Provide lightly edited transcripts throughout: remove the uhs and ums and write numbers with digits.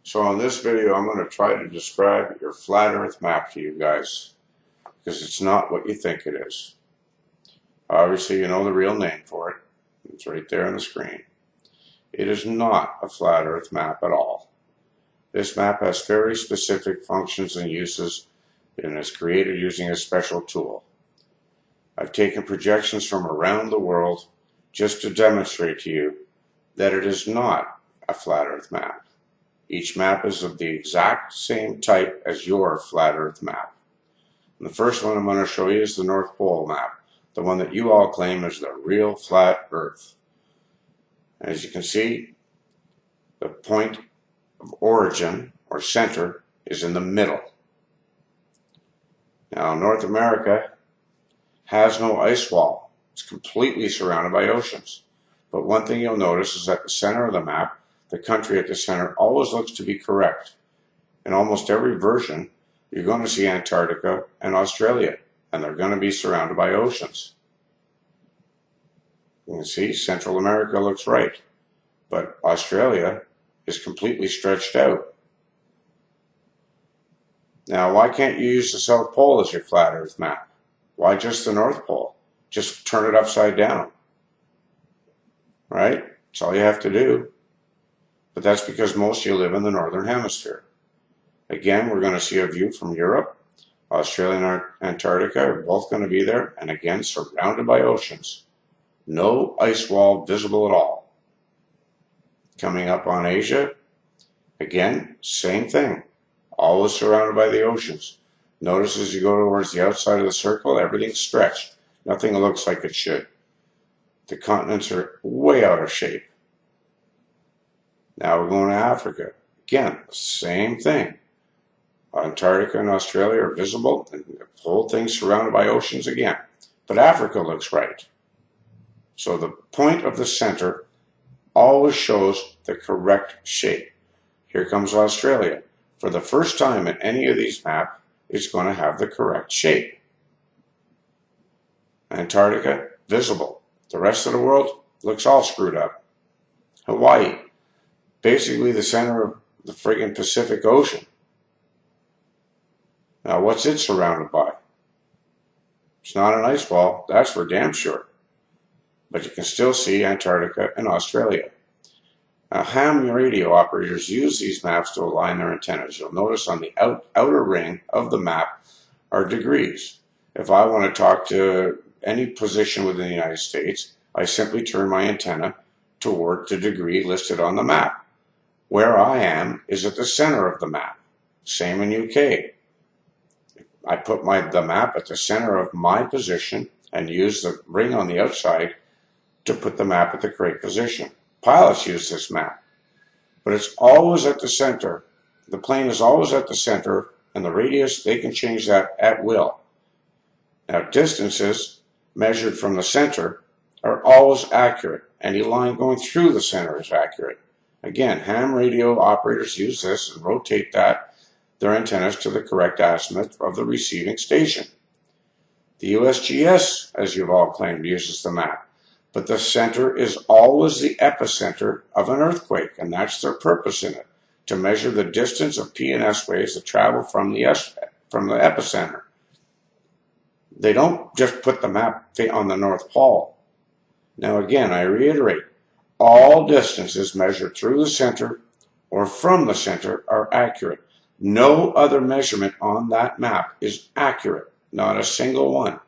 So on this video, I'm going to try to describe your flat earth map to you guys, because it's not what you think it is. Obviously, you know the real name for it. It's right there on the screen. It is not a flat earth map at all. This map has very specific functions and uses and is created using a special tool. I've taken projections from around the world just to demonstrate to you that it is not a flat earth map. Each map is of the exact same type as your flat earth map. And the first one I'm going to show you is the North Pole map, the one that you all claim is the real flat earth. As you can see, the point of origin or center is in the middle. Now, North America has no ice wall. It's completely surrounded by oceans. But one thing you'll notice is at the center of the map, the country at the center always looks to be correct. In almost every version, you're going to see Antarctica and Australia, and they're going to be surrounded by oceans. You can see Central America looks right, but Australia is completely stretched out. Now, why can't you use the South Pole as your flat earth map? Why just the North Pole? Just turn it upside down, right? That's all you have to do. But that's because most of you live in the Northern Hemisphere. Again, we're going to see a view from Europe. Australia and Antarctica are both going to be there, and again, surrounded by oceans. No ice wall visible at all. Coming up on Asia, again, same thing. Always surrounded by the oceans. Notice as you go towards the outside of the circle, everything's stretched. Nothing looks like it should. The continents are way out of shape. Now we're going to Africa. Again, same thing. Antarctica and Australia are visible, and the whole thing's surrounded by oceans again. But Africa looks right. So the point of the center always shows the correct shape. Here comes Australia. For the first time in any of these maps, it's going to have the correct shape. Antarctica, visible. The rest of the world looks all screwed up. Hawaii, basically the center of the friggin' Pacific Ocean. Now, what's it surrounded by? It's not an ice wall, that's for damn sure. But you can still see Antarctica and Australia. Now, ham radio operators use these maps to align their antennas. You'll notice on the outer ring of the map are degrees. If I want to talk to any position within the United States, I simply turn my antenna toward the degree listed on the map. Where I am is at the center of the map. Same in UK. I put the map at the center of my position and use the ring on the outside to put the map at the correct position. Pilots use this map, but it's always at the center. The plane is always at the center, and the radius, they can change that at will. Now, distances measured from the center are always accurate. Any line going through the center is accurate. Again, ham radio operators use this and rotate their antennas to the correct azimuth of the receiving station. The USGS, as you've all claimed, uses the map. But the center is always the epicenter of an earthquake, and that's their purpose in it, to measure the distance of P and S waves that travel from the epicenter. They don't just put the map on the North Pole. Now again, I reiterate, all distances measured through the center or from the center are accurate. No other measurement on that map is accurate, not a single one.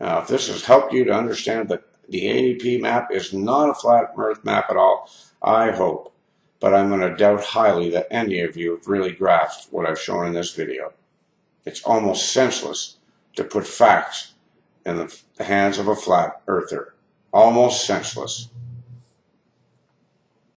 Now, if this has helped you to understand that the ADP map is not a flat earth map at all, I hope, but I'm going to doubt highly that any of you have really grasped what I've shown in this video. It's almost senseless to put facts in the hands of a flat earther. Almost senseless.